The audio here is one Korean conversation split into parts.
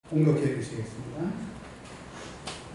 공독해 주시겠습니다.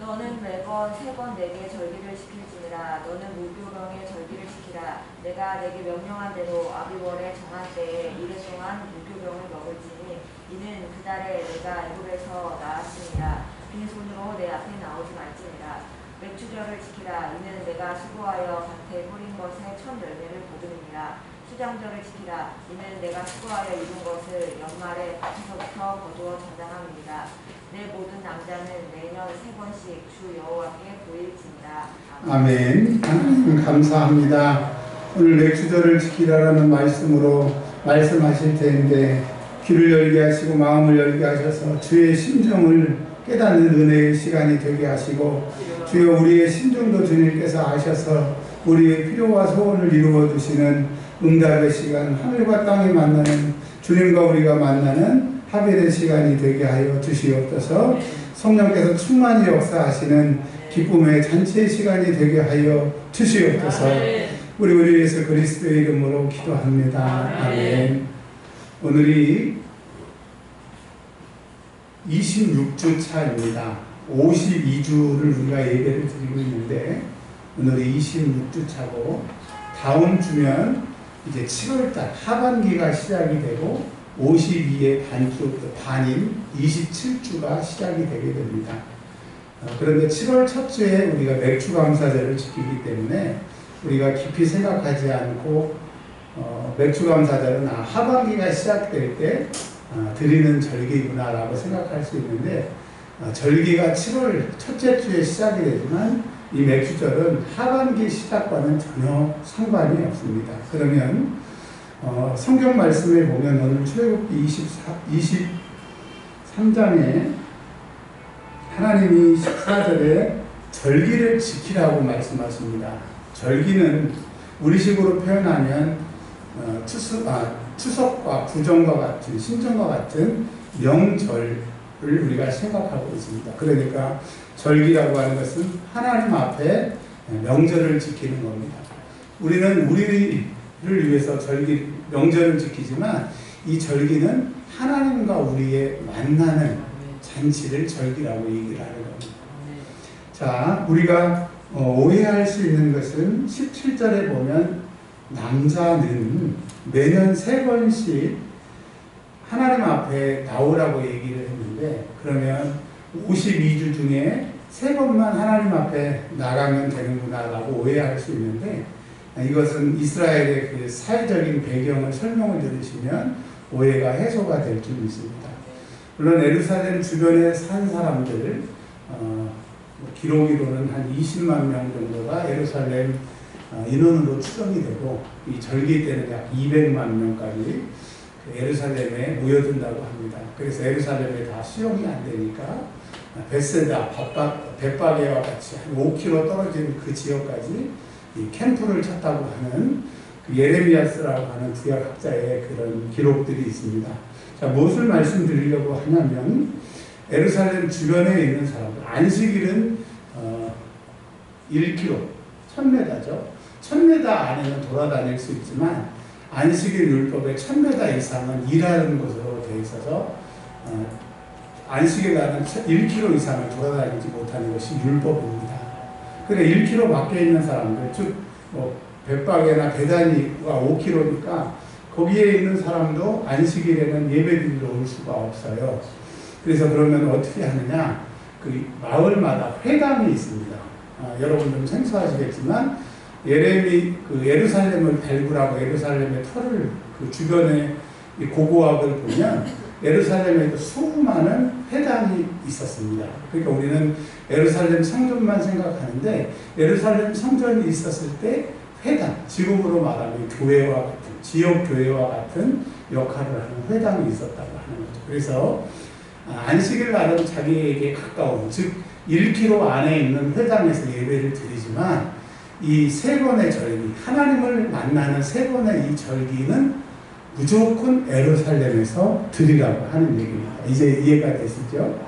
너는 매번 3번 내게 절기를 지킬지니라. 너는 무교병의 절기를 지키라. 내가 내게 명령한 대로 아비월에 정한 때에 이래 동안 무교병을 먹을지니 이는 그 달에 내가 애굽에서 나왔으니라. 빈손으로 내 앞에 나오지 말지니라. 맥주절을 지키라. 이는 내가 수고하여 밭에 뿌린 것의 첫 열매를 거두느니라. 수장절을 지키라. 이는 내가 수고하여 이룬 것을 연말에 밭에서부터 거두어 전당함이니라. 내 모든 남자는 매년 3번씩 주 여호와께 보일지니라. 아멘. 하나님 감사합니다. 오늘 맥주절을 지키라라는 말씀으로 말씀하실 텐데 귀를 열게 하시고 마음을 열게 하셔서 주의 심정을 깨닫는 은혜의 시간이 되게 하시고, 주여 우리의 심정도 주님께서 아셔서 우리의 필요와 소원을 이루어 주시는 응답의 시간, 하늘과 땅이 만나는, 주님과 우리가 만나는 합일의 시간이 되게 하여 주시옵소서. 성령께서 충만히 역사하시는 기쁨의 잔치의 시간이 되게 하여 주시옵소서. 우리 예수 그리스도의 이름으로 기도합니다. 아멘. 오늘이 26주 차입니다. 52주를 우리가 예배를 드리고 있는데 오늘이 26주 차고, 다음 주면 이제 7월달 하반기가 시작이 되고 52의 반인 27주가 시작이 되게 됩니다. 그런데 7월 첫 주에 우리가 맥주감사절을 지키기 때문에 우리가 깊이 생각하지 않고 맥주감사절은 하반기가 시작될 때 드리는 절기구나 라고 생각할 수 있는데, 절기가 7월 첫째 주에 시작이 되지만 이 맥주절은 하반기 시작과는 전혀 상관이 없습니다. 그러면 성경 말씀에 보면 오늘 출애굽기 23장에 하나님이 14절에 절기를 지키라고 말씀하십니다. 절기는 우리식으로 표현하면 추석과 구정과 같은, 신정과 같은 명절을 우리가 생각하고 있습니다. 그러니까 절기라고 하는 것은 하나님 앞에 명절을 지키는 겁니다. 우리는 우리를 위해서 명절을 지키지만 이 절기는 하나님과 우리의 만나는 잔치를 절기라고 얘기를 하는 겁니다. 자, 우리가 오해할 수 있는 것은 17절에 보면 남자는 매년 3번씩 하나님 앞에 나오라고 얘기를 했는데, 그러면 52주 중에 3번만 하나님 앞에 나가면 되는구나 라고 오해할 수 있는데, 이것은 이스라엘의 그 사회적인 배경을 설명을 들으시면 오해가 해소가 될 줄 믿습니다. 물론 예루살렘 주변에 산 사람들, 기록으로는 한 20만 명 정도가 예루살렘 인원으로 추정이 되고, 이 절기 때는 약 200만 명까지 예루살렘에 모여든다고 합니다. 그래서 예루살렘에 다 수용이 안 되니까 베세다, 벳바게와 같이 한 5km 떨어진 그 지역까지 이 캠프를 쳤다고 하는 그 예레미야스라고 하는 구약학자의 그런 기록들이 있습니다. 자, 무엇을 말씀드리려고 하냐면, 예루살렘 주변에 있는 사람들, 안식일은 1km, 1000m죠. 1000m 안에는 돌아다닐 수 있지만 안식일 율법에 1000m 이상은 일하는 것으로 되어 있어서 안식일 날은 1km 이상을 돌아다니지 못하는 것이 율법입니다. 그러니까 1km 밖에 있는 사람들, 즉 벳바게나 베다니가 5km니까 거기에 있는 사람도 안식일에는 예배드리러 올 수가 없어요. 그래서 그러면 어떻게 하느냐, 그 마을마다 회당이 있습니다. 여러분들은 생소하시겠지만 예루살렘을 발굴하고 예루살렘의 터를 그 주변의 고고학을 보면 예루살렘에도 수많은 회당이 있었습니다. 그러니까 우리는 예루살렘 성전만 생각하는데, 예루살렘 성전이 있었을 때 회당, 지금으로 말하면 교회와 같은, 지역 교회와 같은 역할을 하는 회당이 있었다고 하는 거죠. 그래서 안식일 날은 자기에게 가까운, 즉 1km 안에 있는 회당에서 예배를 드리지만, 이 3번의 절기, 하나님을 만나는 3번의 이 절기는 무조건 예루살렘에서 드리라고 하는 얘기입니다. 이제 이해가 되시죠?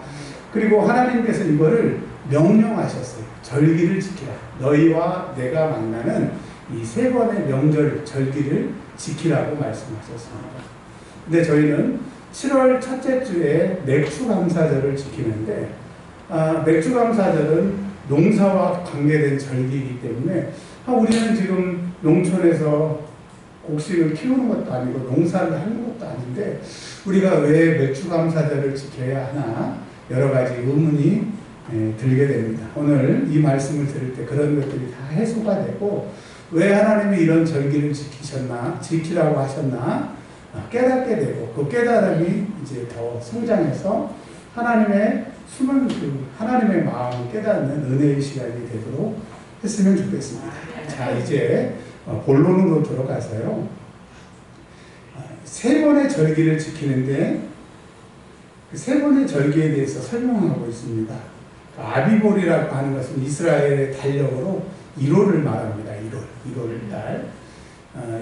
그리고 하나님께서 이거를 명령하셨어요. 절기를 지키라. 너희와 내가 만나는 이 3번의 명절, 절기를 지키라고 말씀하셨습니다. 근데 저희는 7월 첫째 주에 맥추감사절을 지키는데 맥추감사절은 농사와 관계된 절기이기 때문에 우리는 지금 농촌에서 곡식을 키우는 것도 아니고 농사를 하는 것도 아닌데 우리가 왜 맥추감사절을 지켜야 하나 여러 가지 의문이 들게 됩니다. 오늘 이 말씀을 들을 때 그런 것들이 다 해소가 되고 왜 하나님이 이런 절기를 지키라고 하셨나 깨닫게 되고 그 깨달음이 이제 더 성장해서 하나님의 숨은 하나님의 마음을 깨닫는 은혜의 시간이 되도록 했으면 좋겠습니다. 자, 이제 본론으로 들어가서요. 세 번의 절기를 지키는데 그 세 번의 절기에 대해서 설명하고 있습니다. 아비볼이라고 하는 것은 이스라엘의 달력으로 1월을 말합니다. 1월 달.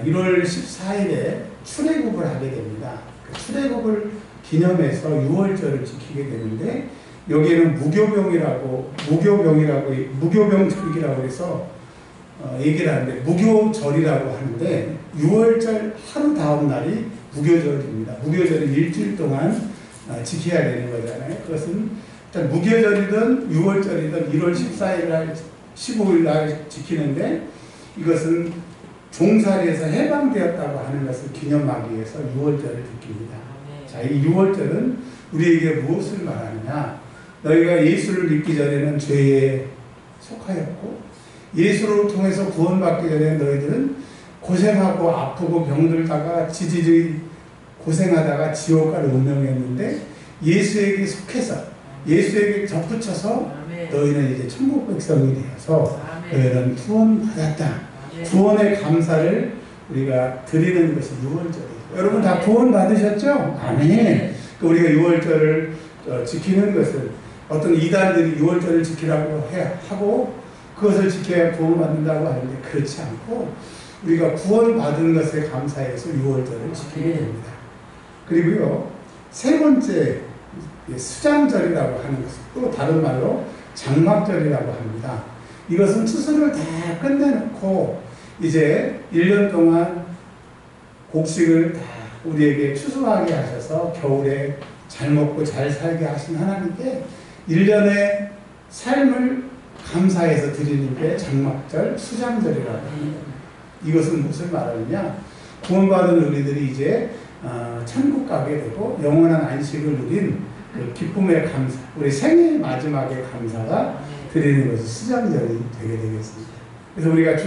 1월 14일에 출애굽을 하게 됩니다. 그 출애굽을 기념해서 6월절을 지키게 되는데 여기에는 무교병절기라고 해서 얘기를 하는데 무교절이라고 하는데 6월절 하루 다음 날이 무교절입니다. 무교절은 일주일 동안 지켜야 되는 거잖아요. 그것은 일단 무교절이든 6월절이든 1월 14일 날 15일 날 지키는데 이것은 종살이에서 해방되었다고 하는 것을 기념하기 위해서 6월절을 지킵니다. 자, 이 6월절은 우리에게 무엇을 말하느냐? 너희가 예수를 믿기 전에는 죄에 속하였고 예수를 통해서 구원받기 전에 너희들은 고생하고 아프고 병들다가 지지직 고생하다가 지옥 갈 운명이었는데 예수에게 속해서 예수에게 접붙여서 너희는 이제 천국 백성이 되어서 너희는 구원받았다. 구원의 감사를 우리가 드리는 것이 6월절이에요. 여러분 다 구원 받으셨죠? 아멘. 우리가 6월절을 지키는 것은 어떤 이단들이 6월절을 지키라고 하고 그것을 지켜야 구원받는다고 하는데 그렇지 않고 우리가 구원받은 것에 감사해서 6월절을 지키게 됩니다. 그리고요, 세 번째 수장절이라고 하는 것은 또 다른 말로 장막절이라고 합니다. 이것은 추수를 다 끝내놓고 이제 1년 동안 곡식을 다 우리에게 추수하게 하셔서 겨울에 잘 먹고 잘 살게 하신 하나님께 1년의 삶을 감사해서 드리는 게 장막절, 수장절이라고 합니다. 이것은 무엇을 말하느냐? 구원받은 우리들이 이제 천국 가게 되고 영원한 안식을 누린 그 기쁨의 감사, 우리 생의 마지막의 감사가 드리는 것이 수장절이 되게 되겠습니다. 그래서 우리가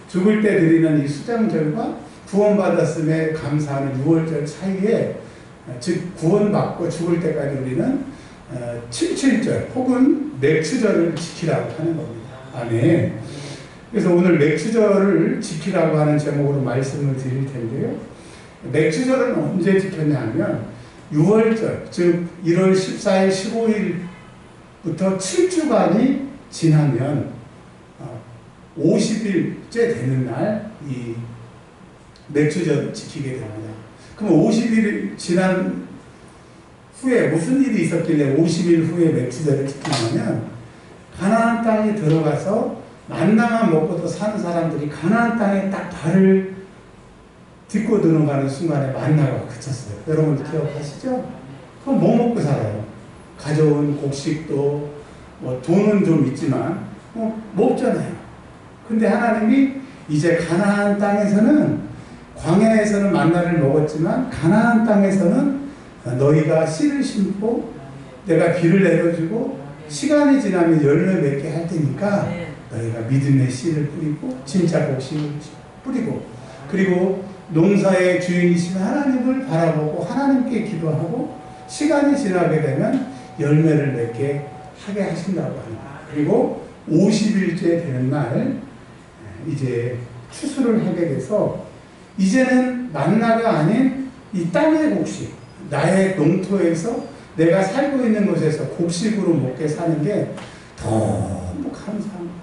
죽을 때 드리는 이 수장절과 구원받았음에 감사하는 6월절 사이에 즉 구원받고 죽을 때까지 우리는 77절 혹은 맥추절을 지키라고 하는 겁니다. 아멘. 그래서 오늘 맥추절을 지키라고 하는 제목으로 말씀을 드릴 텐데요. 맥추절은 언제 지켰냐 하면 6월절, 즉 1월 14일, 15일부터 7주간이 지나면 50일째 되는 날 이 맥추절을 지키게 됩니다. 그럼 50일 지난 후에 무슨 일이 있었길래 50일 후에 맥추절을 지키냐면 가나안 땅에 들어가서 만나만 먹고도 사는 사람들이 가나안 땅에 딱 발을 딛고 들어가는 순간에 만나가 그쳤어요. 여러분 기억하시죠? 그럼 뭐 먹고 살아요? 가져온 곡식도 뭐 돈은 좀 있지만 뭐 없잖아요. 근데 하나님이 이제 가나안 땅에서는 광야에서는 만나를 먹었지만 가나안 땅에서는 너희가 씨를 심고 내가 비를 내려주고 시간이 지나면 열매 맺게 할 테니까 너희가 믿음의 씨를 뿌리고 진짜 곡식을 뿌리고 그리고 농사의 주인이신 하나님을 바라보고 하나님께 기도하고 시간이 지나게 되면 열매를 맺게 하게 하신다고 합니다. 그리고 50일째 되는 날 이제 추수를 하게 돼서 이제는 만나가 아닌 이 땅의 곡식, 나의 농토에서 내가 살고 있는 곳에서 곡식으로 먹게 사는 게 너무 감사합니다.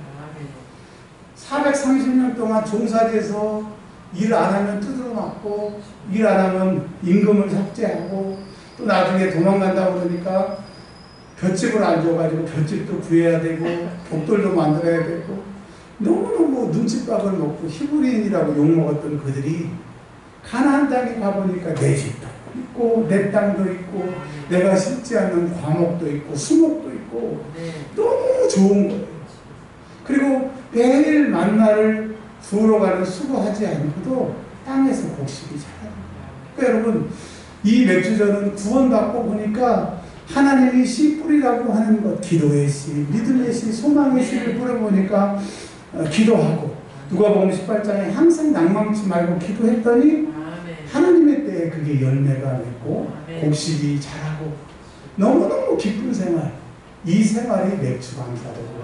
430년 동안 종살이에서 일 안 하면 두드러 맞고 일 안 하면 임금을 삭제하고 또 나중에 도망간다고 그러니까 볏집을 안 줘가지고 볏집도 구해야 되고 독돌도 만들어야 되고 너무너무 눈칫밥을 먹고 히브리인이라고 욕먹었던 그들이 가나안 땅에 가보니까 내 집도 있고 내 땅도 있고 내가 심지 않는 과목도 있고 수목도 있고 너무 좋은 거예요. 그리고 매일 만나를 주우러 가는 수고하지 않고도 땅에서 곡식이 자라요. 그러니까 여러분 이 맥주전은 구원받고 보니까 하나님이 씨 뿌리라고 하는 것, 기도의 씨, 믿음의 씨, 소망의 씨를 뿌려보니까 기도하고 누가복음 18장에 항상 낭망치 말고 기도했더니 하나님의 때에 그게 열매가 맺고 곡식이 자라고 너무너무 기쁜 생활, 이 생활이 맥주 감사예요.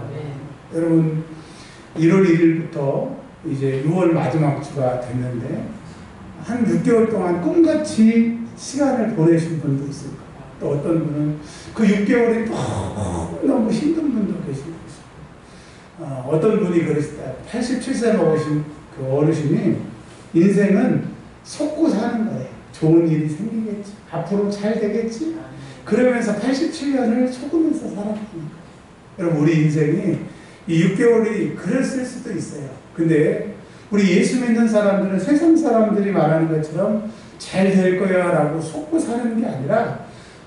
여러분 1월 1일부터 이제 6월 마지막 주가 됐는데 한 6개월 동안 꿈같이 시간을 보내신 분도 있을 거예요. 또 어떤 분은 그 6개월이 너무 힘든 분도 계시고 어떤 분이 그러시다. 87세 먹으신 그 어르신이 인생은 속고 사는 거예요. 좋은 일이 생기겠지. 앞으로 잘 되겠지. 그러면서 87년을 속으면서 살았습니다. 여러분 우리 인생이 이 6개월이 그랬을 수도 있어요. 근데 우리 예수 믿는 사람들은 세상 사람들이 말하는 것처럼 잘 될 거야 라고 속고 사는 게 아니라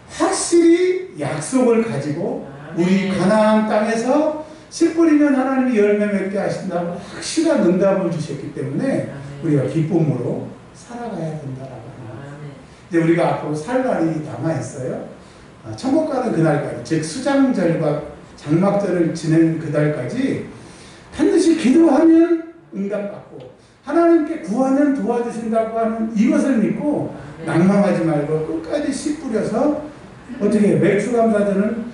확실히 약속을 가지고 우리 가나안 땅에서 씨 뿌리면 하나님이 열매 맺게 하신다고 확실한 응답을 주셨기 때문에 우리가 기쁨으로 살아가야 된다라고 합니다. 이제 우리가 앞으로 살 날이 남아있어요. 천국 가는 그날까지, 즉 수장절과 장막절을 지내는 그날까지 반드시 기도하면 응답받고 하나님께 구하면 도와주신다고 하는 이것을 믿고 낭망하지 말고 끝까지 씨 뿌려서 어떻게 맥주 감사절은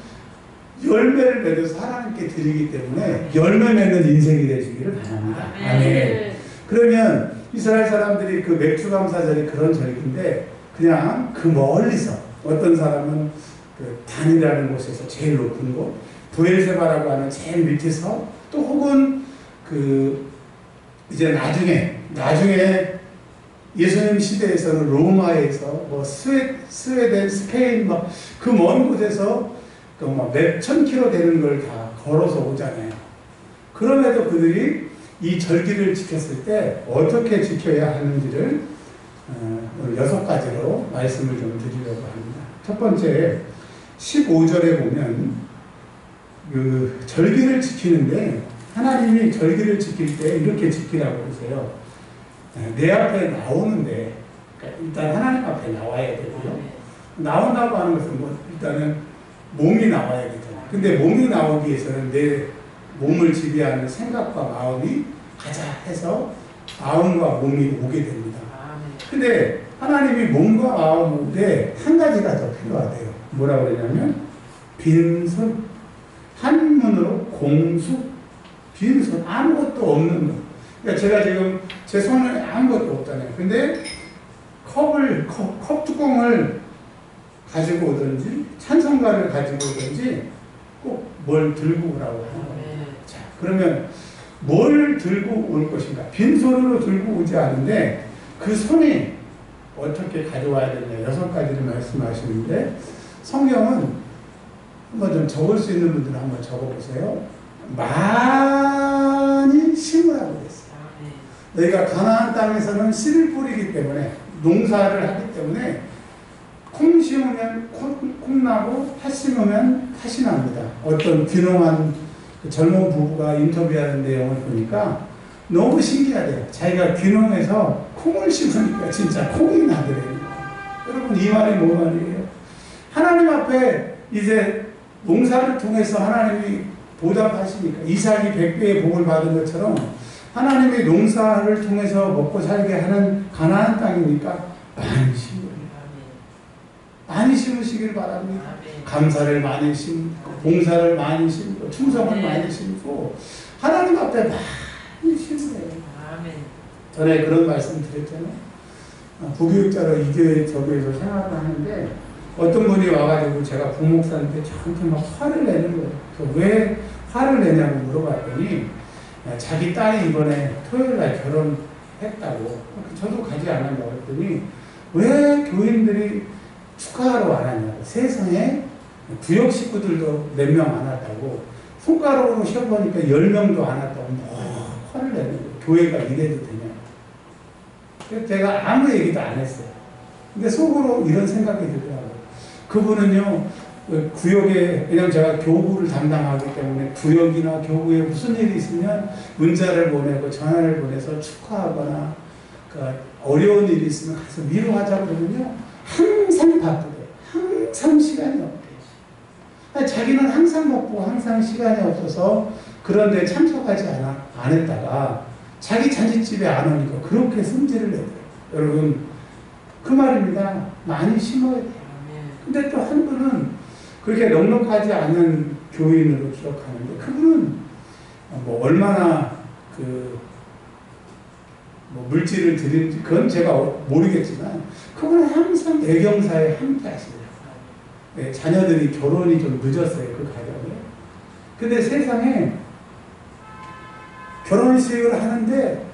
열매를 맺어서 하나님께 드리기 때문에 열매 맺는 인생이 되시기를 바랍니다. 아멘. 그러면 이스라엘 사람들이 그 맥주 감사절이 그런 절기인데 그냥 그 멀리서 어떤 사람은 그 단이라는 곳에서 제일 높은 곳, 부엘세바라고 하는 제일 밑에서 또 혹은 그 이제 나중에 예수님 시대에서는 로마에서 뭐 스웨덴, 스페인 막 그 먼 곳에서 몇천 킬로 되는 걸 다 걸어서 오잖아요. 그럼에도 그들이 이 절기를 지켰을 때 어떻게 지켜야 하는지를 오늘 6가지로 말씀을 좀 드리려고 합니다. 첫 번째 15절에 보면 그 절기를 지키는데 하나님이 절기를 지킬 때 이렇게 지키라고 그러세요. 내 앞에 나오는데 그러니까 일단 하나님 앞에 나와야 되고요. 나온다고 하는 것은 뭐 일단은 몸이 나와야 되잖아요. 근데 몸이 나오기 위해서는 내 몸을 지배하는 생각과 마음이 가자 해서 마음과 몸이 오게 됩니다. 근데 하나님이 몸과 마음인데 한 가지가 더 필요하대요. 뭐라고 그러냐면 빈손, 한문으로 공수, 빈손, 아무것도 없는 것. 그러니까 제가 지금 제 손에 아무것도 없잖아요. 근데 컵 뚜껑을 가지고 오든지 찬송가를 가지고 오든지 꼭 뭘 들고 오라고 하는 거예요. 자, 그러면 뭘 들고 올 것인가? 빈손으로 들고 오지 않은데 그 손이 어떻게 가져와야 되냐 6가지를 말씀하시는데 성경은 한번 좀 적을 수 있는 분들은 한번 적어보세요. 많이 심으라고 그랬어요. 너희가 가나안 땅에서는 씨를 뿌리기 때문에 농사를 하기 때문에 콩 심으면 콩 나고 팥 심으면 팥이 납니다. 어떤 귀농한 그 젊은 부부가 인터뷰하는 내용을 보니까 너무 신기하대요. 자기가 귀농해서 콩을 심으니까 진짜 콩이 나더래요. 여러분 이 말이 뭐 말이에요? 하나님 앞에 이제 농사를 통해서 하나님이 보답하시니까 이삭이 100배의 복을 받은 것처럼 하나님의 농사를 통해서 먹고 살게 하는 가나안 땅이니까 많이 심으세요. 많이 심으시길 바랍니다. 감사를 많이 심고 봉사를 많이 심고 충성을 많이 심고 하나님 앞에 많이 심으세요. 전에 그런 말씀 드렸잖아요. 부교육자로 이 교회 저 교회에서 생활을 하는데 어떤 분이 와가지고 제가 부목사한테 저한테 막 화를 내는 거예요. 왜 화를 내냐고 물어봤더니 자기 딸이 이번에 토요일날 결혼했다고. 저도 가지 않았냐고 했더니 왜 교인들이 축하하러 안 왔냐고. 세상에 부역 식구들도 몇 명 안 왔다고. 손가락으로 쉬어보니까 10명도 안 왔다고 화를 내는 거예요. 교회가 이래도 되냐. 그래서 제가 아무 얘기도 안 했어요. 근데 속으로 이런 생각이 들더라고요. 그분은요, 구역에, 왜냐면 제가 교구를 담당하기 때문에 구역이나 교구에 무슨 일이 있으면 문자를 보내고 전화를 보내서 축하하거나, 그러니까 어려운 일이 있으면 가서 위로하자 그러면요, 항상 바쁘대요. 항상 시간이 없대요. 자기는 항상 바쁘고 항상 시간이 없어서 그런 데 참석하지 안 했다가 자기 잔치집에 안 오니까 그렇게 성질을 내더라고요. 여러분, 그 말입니다. 많이 심어야 돼요. 근데 또 한 분은 그렇게 넉넉하지 않은 교인으로 기억하는데, 그분은 뭐 얼마나 뭐 물질을 드린지 그건 제가 모르겠지만 그분은 항상 애경사에 함께 하시더라고요. 네, 자녀들이 결혼이 좀 늦었어요, 그 가정에. 근데 세상에 결혼식을 하는데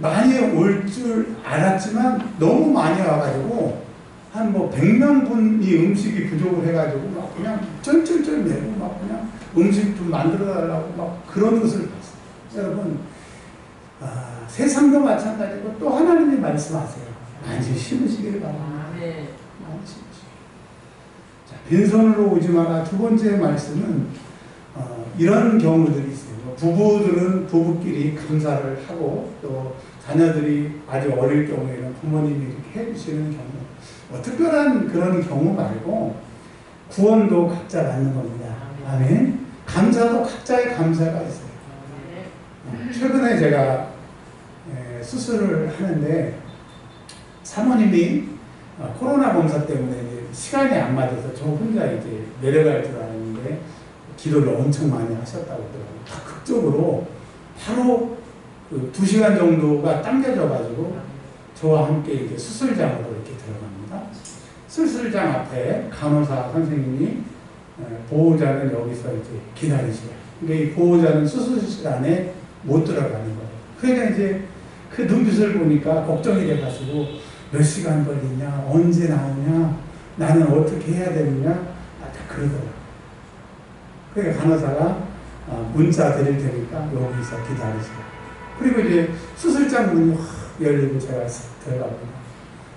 많이 올 줄 알았지만 너무 많이 와가지고 한 뭐 100명 분이 음식이 부족을 해가지고 막 그냥 쩔쩔쩔 내고 막 그냥 음식 좀 만들어 달라고 막 그런 것을 봤어요. 여러분, 세상도 마찬가지고 또 하나님이 말씀하세요. 많이 심으시기를 바랍니다. 많이 심으시기. 자, 빈손으로 오지 마라. 두 번째 말씀은 이런 경우들이 있어요. 부부들은 부부끼리 감사를 하고 또 자녀들이 아주 어릴 경우에는 부모님이 이렇게 해주시는 경우, 특별한 그런 경우 말고 구원도 각자 받는 겁니다. 아멘. 감사도 각자의 감사가 있어요. 최근에 제가 수술을 하는데 사모님이 코로나 검사 때문에 이제 시간이 안 맞아서 저 혼자 이제 내려갈 줄 알았는데 기도를 엄청 많이 하셨다고 하더라고요. 극적으로 바로 그 2시간 정도가 당겨져가지고 저와 함께 이제 수술장으로 이렇게 들어갑니다. 수술장 앞에 간호사 선생님이 보호자는 여기서 이제 기다리시라. 그러니까 이 보호자는 수술실 안에 못 들어가는 거예요. 그러니까 이제 그 눈빛을 보니까 걱정이 돼가지고 몇 시간 걸리냐, 언제 나오냐, 나는 어떻게 해야 되느냐, 다 그러더라고요. 그러니까 간호사가 문자 드릴 테니까 여기서 기다리시라. 그리고 이제 수술장 문이 확 열리고 제가 들어갑니다.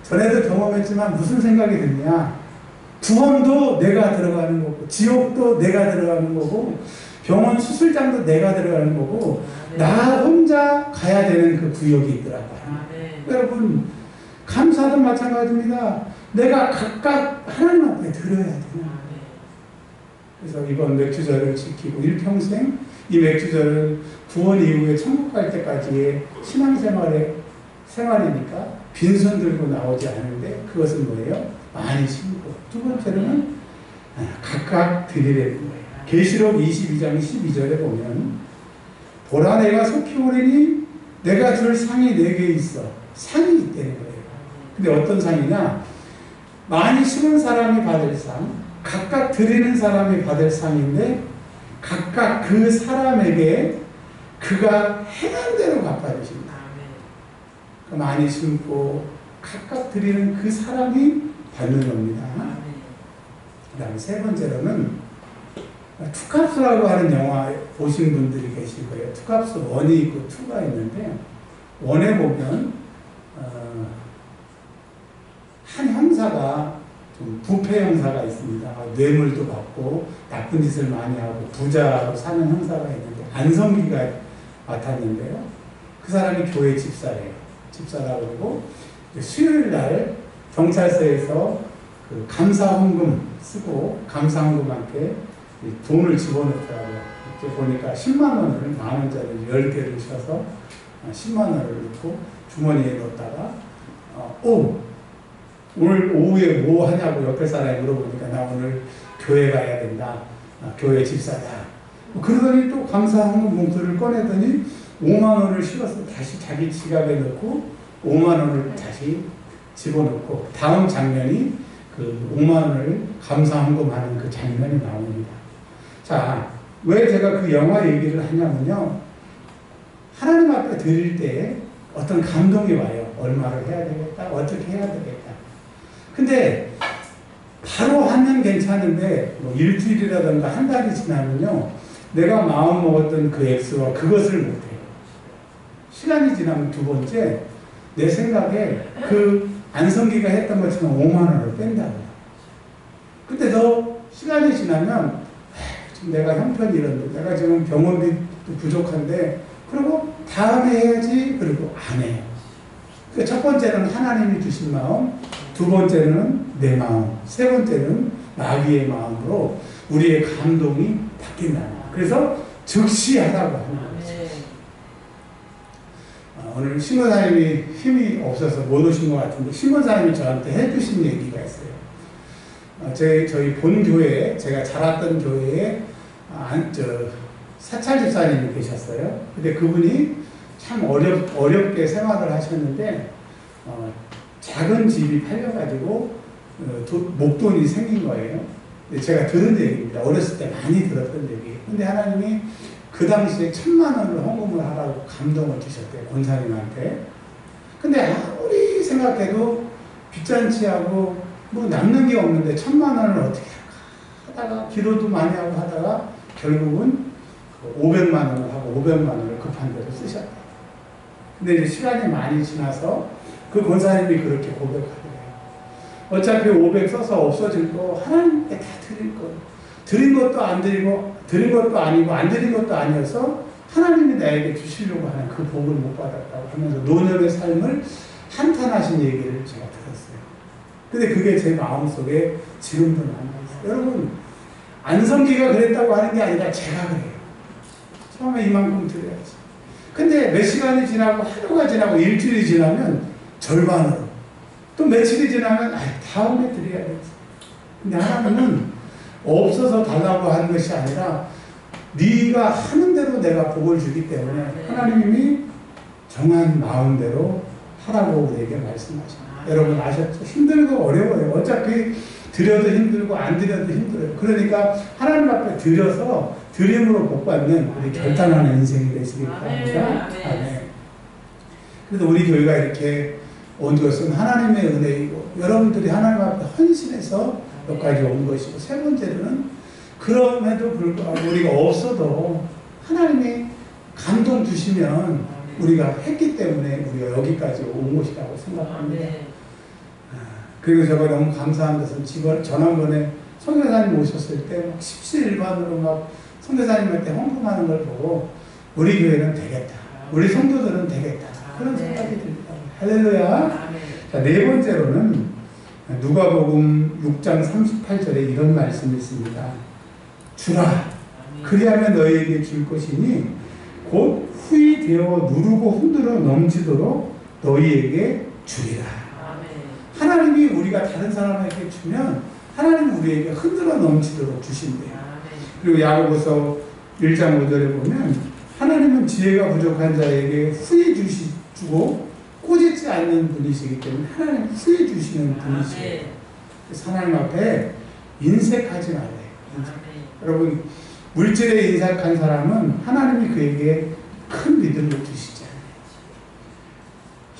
전에도 경험했지만 무슨 생각이 드냐, 구원도 내가 들어가는 거고 지옥도 내가 들어가는 거고 병원 수술장도 내가 들어가는 거고 나 혼자 가야 되는 그 구역이 있더라고요. 여러분, 감사도 마찬가지입니다. 내가 각각 하나님 앞에 드려야 돼요. 그래서 이번 맥주절을 지키고 일평생, 이 맥주절은 구원 이후에 천국 갈 때까지의 생활이니까 빈손 들고 나오지 않은데 그것은 뭐예요? 많이 심고. 두 번째로는 각각 드리려는 거예요. 계시록 22장 12절에 보면 보라, 내가 속히 오리니 내가 줄 상이 내게 있어. 상이 있다는 거예요. 근데 어떤 상이냐? 많이 심은 사람이 받을 상, 각각 드리는 사람이 받을 상인데 각각 그 사람에게 그가 행한 대로 갚아주신다. 많이 심고 각각 드리는 그 사람이 받는 겁니다. 그 다음에 세 번째로는 투캅스라고 하는 영화 보신 분들이 계실 거예요. 투캅스 1이 있고 2가 있는데 1에 보면 한 형사가 좀 부패 형사가 있습니다. 뇌물도 받고 나쁜 짓을 많이 하고 부자로 사는 형사가 있는데 안성기가 맡았는데요. 그 사람이 교회 집사래요. 집사라고 그러고 수요일 날 경찰서에서 그 감사헌금 쓰고 감사헌금한테 돈을 집어넣더라고요. 이렇게 보니까 10만 원을, 만 원짜리 10개를 셔서 10만 원을 넣고 주머니에 넣었다가 오늘 오후에 뭐 하냐고 옆에 사람이 물어보니까 나 오늘 교회 가야 된다. 교회 집사다. 그러더니 또 감사헌금 봉투를 꺼내더니 5만 원을 실어서 다시 자기 지갑에 넣고 5만 원을 다시 집어넣고 다음 장면이 그 5만 원을 감사헌금하는 그 장면이 나옵니다. 자, 왜 제가 그 영화 얘기를 하냐면요. 하나님 앞에 드릴 때 어떤 감동이 와요. 얼마를 해야 되겠다. 어떻게 해야 되겠다. 근데 바로 하면 괜찮은데 뭐 일주일이라든가 한 달이 지나면요. 내가 마음 먹었던 그 액수와 그것을 못해요. 시간이 지나면 두 번째, 내 생각에 그 안성기가 했던 것처럼 5만 원을 뺀다고요. 근데 더 시간이 지나면 지금 내가 형편이 이런데 내가 지금 병원비도 부족한데 그리고 다음에 해야지 그리고 안 해요. 그러니까 첫 번째는 하나님이 주신 마음, 두 번째는 내 마음, 세 번째는 마귀의 마음으로 우리의 감동이 바뀐다. 그래서 즉시 하라고 하는 거죠. 오늘 신고사님이 힘이 없어서 못 오신 것 같은데 신고사님이 저한테 해주신 얘기가 있어요. 저희 본 교회에 제가 자랐던 교회에 사찰 집사님이 계셨어요. 근데 그분이 참 어렵게 생활을 하셨는데 작은 집이 팔려가지고 목돈이 생긴 거예요. 근데 제가 들은 얘기입니다. 어렸을 때 많이 들었던 얘기예요. 근데 하나님이 그 당시에 1,000만 원을 헌금을 하라고 감동을 주셨대요. 권사님한테. 근데 아무리 생각해도 빚잔치하고 뭐 남는 게 없는데 1,000만 원을 어떻게 할까 하다가 기도도 많이 하고 하다가 결국은 500만 원을 하고 500만 원을 급한 대로 쓰셨대요. 근데 이제 시간이 많이 지나서 그 권사님이 그렇게 고백하더래요. 어차피 500 써서 없어질 거 하나님께 다 드릴 거. 드린 것도 안 드리고 드린 것도 아니고 안 드린 것도 아니어서 하나님이 나에게 주시려고 하는 그 복을 못 받았다고 하면서 노년의 삶을 한탄하신 얘기를 제가 들었어요. 근데 그게 제 마음속에 지금도 남아있어요. 여러분 안성기가 그랬다고 하는 게 아니라 제가 그래요. 처음에 이만큼 드려야지. 근데 몇 시간이 지나고 하루가 지나고 일주일이 지나면 절반으로 또 며칠이 지나면 다음에 드려야겠지. 근데 하나님은 없어서 달라고 하는 것이 아니라 네가 하는 대로 내가 복을 주기 때문에 하나님이 정한 마음대로 하라고 우리에게 말씀하십니다. 여러분 아셨죠? 힘들고 어려워요. 어차피 드려도 힘들고 안 드려도 힘들어요. 그러니까 하나님 앞에 드려서 드림으로 복받는 우리 결단하는 인생이 되시길 바랍니다. 아멘. 그래서 우리 교회가 이렇게 온 것은 하나님의 은혜이고 여러분들이 하나님 앞에 헌신해서 여기까지 온 것이고 세 번째로는 그럼에도 불구하고 우리가 없어도 하나님이 감동 주시면 우리가 했기 때문에 우리가 여기까지 온 것이라고 생각합니다. 그리고 제가 너무 감사한 것은 지난번에 선교사님 오셨을 때 막 십시일반으로 막 선교사님한테 헌금하는 걸 보고 우리 교회는 되겠다. 우리 성도들은 되겠다. 그런 생각이 듭니다. 할렐루야. 자, 네 번째로는 누가복음 6장 38절에 이런 말씀이 있습니다. 주라. 그리하면 너희에게 줄 것이니 곧 후히 되어 누르고 흔들어 넘치도록 너희에게 주리라. 하나님이 우리가 다른 사람에게 주면 하나님은 우리에게 흔들어 넘치도록 주신대요. 그리고 야고보서 1장 5절에 보면 하나님은 지혜가 부족한 자에게 후히 주고 꼬집지 않는 분이시기 때문에 하나님 후히 주시는 분이시에요. 그래서 하나님 앞에 인색하지 말래요. 여러분 물질에 인색한 사람은 하나님이 그에게 큰 믿음을 주시지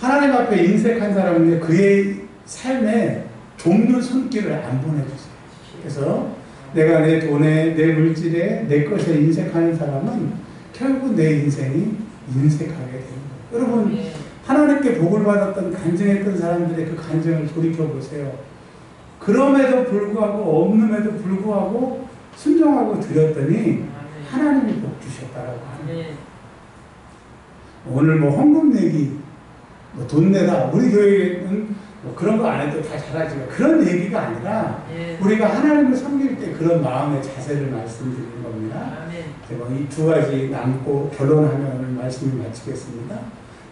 않아요. 하나님 앞에 인색한 사람은 그의 삶에 돕는 손길을 안 보내주세요. 그래서 내가 내 돈에, 내 물질에, 내 것에 인색하는 사람은 결국 내 인생이 인색하게 되는 거예요. 여러분 하나님께 복을 받았던 간증했던 사람들의 그 간증을 돌이켜보세요. 그럼에도 불구하고 없음에도 불구하고 순종하고 드렸더니 하나님이 복 주셨다라고 합니다. 오늘 뭐 헌금 내기, 뭐 돈 내라, 우리 교회는 뭐 그런 거 안 해도 다 잘하지만 그런 얘기가 아니라 우리가 하나님을 섬길 때 그런 마음의 자세를 말씀드리는 겁니다. 제가 이 두 가지 남고 결론하면 오늘 말씀을 마치겠습니다.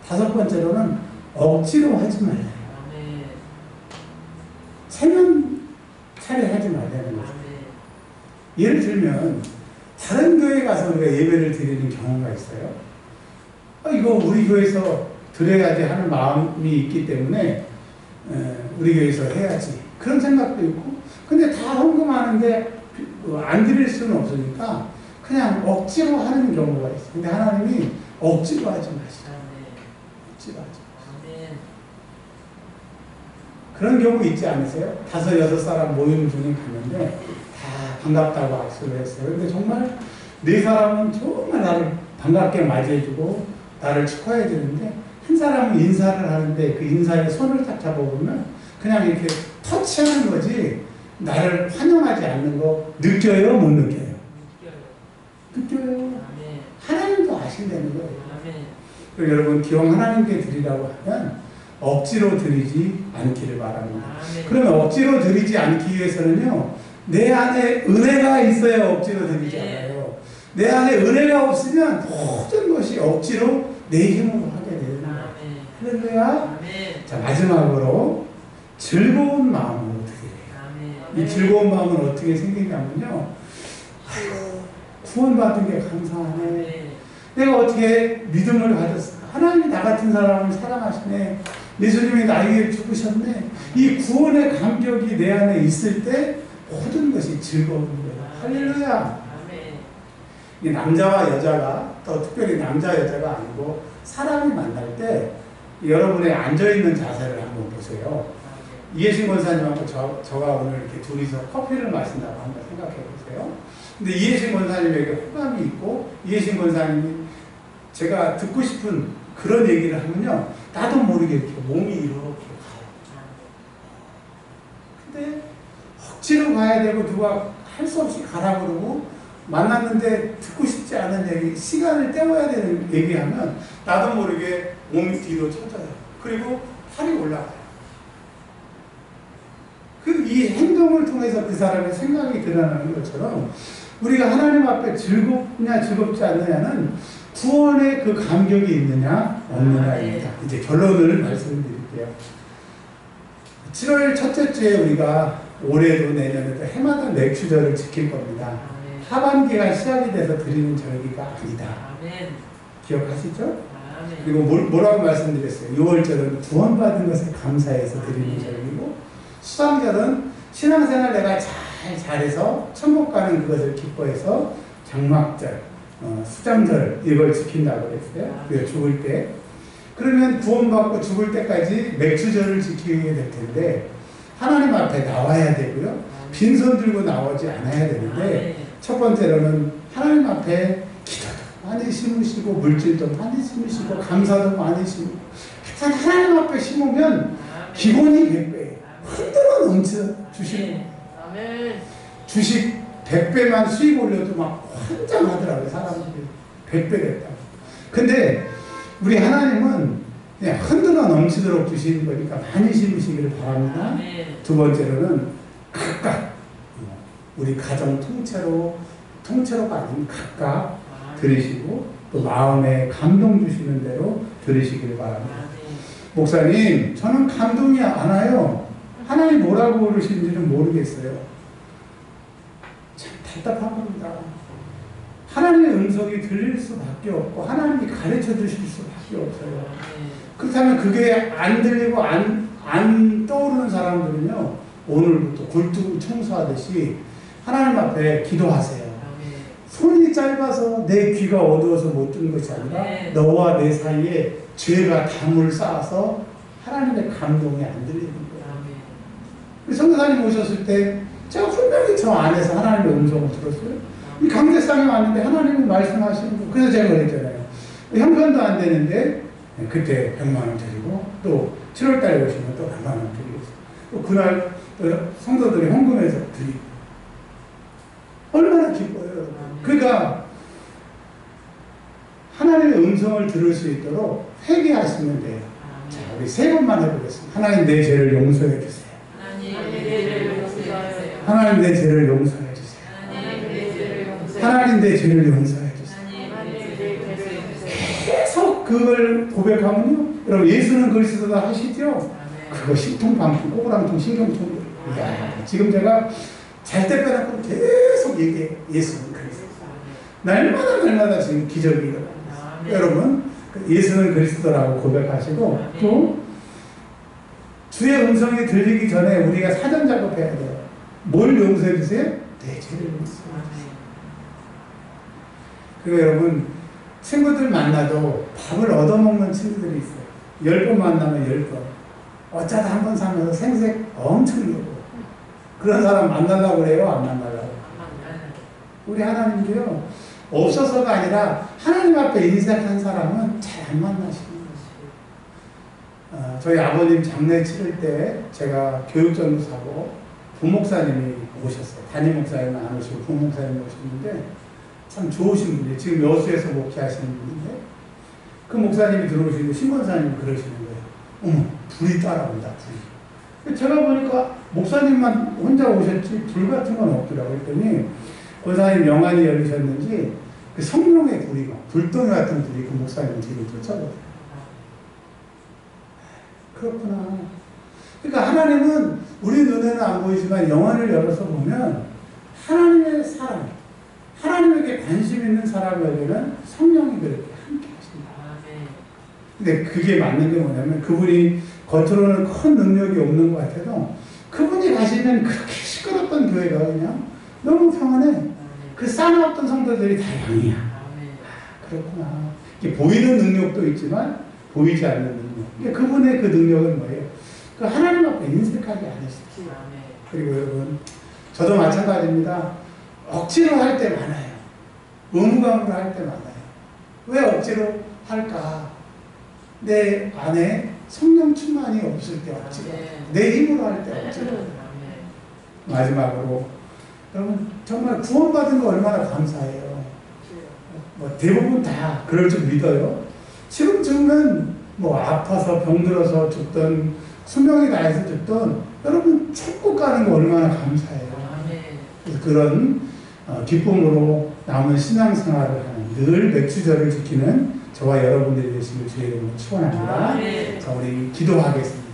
다섯 번째로는 억지로 하지 말아요. 체면 차려하지 말라는 거죠. 예를 들면 다른 교회 가서 우리가 예배를 드리는 경우가 있어요. 이거 우리 교회에서 드려야지 하는 마음이 있기 때문에 우리 교회에서 해야지 그런 생각도 있고 근데 다 헌금하는데 안 드릴 수는 없으니까 그냥 억지로 하는 경우가 있어요. 근데 하나님이 억지로 하지 마시라. 억지로 하지 마시라. 그런 경우 있지 않으세요? 5, 6사람 모임 중에 갔는데 다 반갑다고 악수를 했어요. 근데 정말 4사람은 정말 나를 반갑게 맞이해주고 나를 축하해 주는데 한 사람은 인사를 하는데 그 인사에 손을 딱 잡아보면 그냥 이렇게 터치하는 거지 나를 환영하지 않는 거 느껴요? 못 느껴요? 느껴요. 하나님도 아신다는 거예요. 그리고 여러분 기왕 하나님께 드리라고 하면 억지로 드리지 않기를 바랍니다. 그러면 억지로 드리지 않기 위해서는요, 내 안에 은혜가 있어야 억지로 드리지 않아요. 내 안에 은혜가 없으면 모든 것이 억지로 내 힘으로 하게 되는 거예요. 할렐루야. 자, 마지막으로 즐거운 마음으로 드리래요. 이 즐거운 마음은 어떻게 생기냐면요, 구원받은 게 감사하네. 내가 어떻게 믿음을 가졌어. 하나님이 나 같은 사람을 사랑하시네. 예수님이 나에게 죽으셨네. 이 구원의 감격이 내 안에 있을 때 모든 것이 즐거운 거예요. 할렐루야. 이 남자와 여자가, 또 특별히 남자 여자가 아니고 사람이 만날 때 여러분의 앉아있는 자세를 한번 보세요. 이해신 권사님하고 저가 오늘 이렇게 둘이서 커피를 마신다고 한번 생각해 보세요. 근데 이해신 권사님에게 호감이 있고, 이해신 권사님이 제가 듣고 싶은 그런 얘기를 하면요, 나도 모르게 이렇게 몸이 이렇게 가요. 근데 억지로 가야 되고 누가 할 수 없이 가라 그러고 만났는데 듣고 싶지 않은 얘기, 시간을 때워야 되는 얘기하면 나도 모르게 몸이 뒤로 쳐져요. 그리고 팔이 올라가요. 이 행동을 통해서 그 사람의 생각이 드러나는 것처럼 우리가 하나님 앞에 즐겁냐 즐겁지 않느냐는 구원의 그 감격이 있느냐 없느냐입니다. 이제 결론을 말씀드릴게요. 7월 첫째 주에 우리가 올해도 내년에도 해마다 맥주절을 지킬 겁니다. 하반기가 시작이 돼서 드리는 절기가 아니다. 기억하시죠? 그리고 뭐라고 말씀드렸어요? 6월절은 구원받은 것에 감사해서 드리는 절기고, 수상절은 신앙생활 내가 잘해서 천국 가는 그것을 기뻐해서 장막절, 수장절 이걸 지킨다고 그랬어요. 우리가 죽을 때. 그러면 구원받고 죽을 때까지 맥주절을 지키게 될 텐데 하나님 앞에 나와야 되고요. 빈손 들고 나오지 않아야 되는데, 첫 번째로는 하나님 앞에 기도도 많이 심으시고 물질도 많이 심으시고 감사도 많이 심고, 하여튼 하나님 앞에 심으면 기본이 100배예요. 흔들어 넘쳐 주시는 거예요. 주식 100배만 수익 올려도 막 환장하더라고요. 사람들이 100배 됐다고. 근데 우리 하나님은 그냥 흔들어 넘치도록 주시는 거니까 많이 심으시기를 바랍니다. 두 번째로는 각각 우리 가정 통째로가 아닌 각각 들으시고 또 마음에 감동 주시는 대로 들으시기를 바랍니다. 목사님, 저는 감동이 안 와요. 하나님 뭐라고 그러시는지는 모르겠어요. 참 답답한 겁니다. 하나님의 음성이 들릴 수밖에 없고 하나님이 가르쳐 주실 수밖에 없어요. 그렇다면 그게 안 들리고 안 떠오르는 사람들은요, 오늘부터 굴뚝을 청소하듯이 하나님 앞에 기도하세요. 손이 짧아서 내 귀가 어두워서 못 듣는 것이 아니라 너와 내 사이에 죄가 담을 쌓아서 하나님의 감동이 안 들리는 거예요. 우리 선교사님 오셨을 때 제가 분명히 저 안에서 하나님의 음성을 들었어요. 이 강대상에 왔는데 하나님이 말씀하시는 거. 그래서 제가 그랬잖아요. 형편도 안 되는데 그때 100만 원 드리고, 또 7월달에 오시면 또 100만 원 드리고, 또 그날 또 성도들이 헌금해서 드리고, 얼마나 기뻐요. 그러니까 하나님의 음성을 들을 수 있도록 회개하시면 돼요. 자, 우리 세 번만 해보겠습니다. 하나님 내 죄를 용서해 주세요. 하나님 내 죄를 용서해 주세요. 하나님 내 죄를 용서해 주세요. 계속 그걸 고백하면요, 여러분 예수는 그리스도다 하시죠? 그거 신통방통 꼬부랑통 신경통. 지금 제가 잘 때 빼놓고 계속 얘기해요. 예수는 그리스도. 날마다 지금 기적이 일어납니다. 여러분 예수는 그리스도라고 고백하시고, 또 주의 음성이 들리기 전에 우리가 사전 작업해야 돼요. 뭘 용서해 주세요? 내 죄를 용서해 주세요. 그리고 여러분 친구들 만나도 밥을 얻어먹는 친구들이 있어요. 10번 만나면 10번. 어쩌다 한 번 사면서 생색 엄청 내고. 그런 사람 만나려고 그래요? 안 만나려고? 우리 하나님도요, 없어서가 아니라 하나님 앞에 인색한 사람은 잘 안 만나시는 저희 아버님 장례 치를 때 제가 교육전도사고 부목사님이 오셨어요. 담임 목사님은 안 오시고 부목사님이 오셨는데 참 좋으신 분이에요. 지금 여수에서 목회하시는 분인데 그 목사님이 들어오시는데 신권사님이 그러시는 거예요. 어머, 불이 따라온다, 불이. 제가 보니까 목사님만 혼자 오셨지 불 같은 건 없더라고요. 그랬더니 권사님 영안이 열리셨는지 그 성령의 불이 막 불덩이 같은 불이 그 목사님 뒤로 쫓아오더라고요. 그렇구나. 그러니까 하나님은 우리 눈에는 안 보이지만 영안을 열어서 보면 하나님의 사람, 하나님에게 관심 있는 사람에게는 성령이 그렇게 함께 하신다. 근데 그게 맞는 게 뭐냐면 그분이 겉으로는 큰 능력이 없는 것 같아도 그분이 가시면 그렇게 시끄럽던 교회가 그냥 너무 평안해. 그 싸나웠던 성도들이 다 영이야. 그렇구나. 이게 보이는 능력도 있지만 보이지 않는 능력. 그러니까 그분의 그 능력은 뭐예요? 그 하나님 앞에 인색하게 않으시다. 그리고 여러분, 저도 마찬가지입니다. 억지로 할 때 많아요. 의무감으로 할 때 많아요. 왜 억지로 할까? 내 안에 성령 충만이 없을 때 억지로, 내 힘으로 할 때 억지로. 마지막으로, 여러분 정말 구원받은 거 얼마나 감사해요. 뭐 대부분 다 그럴 줄 믿어요. 지금쯤은 뭐 아파서 병들어서 죽던 수명이 다해서 죽던 여러분 천국 가는 거 얼마나 감사해요. 그래서 그런 기쁨으로 남은 신앙생활을 하는 늘 맥주절을 지키는 저와 여러분들이 되시길 주의 이름으로 축원합니다. 자, 우리 기도하겠습니다.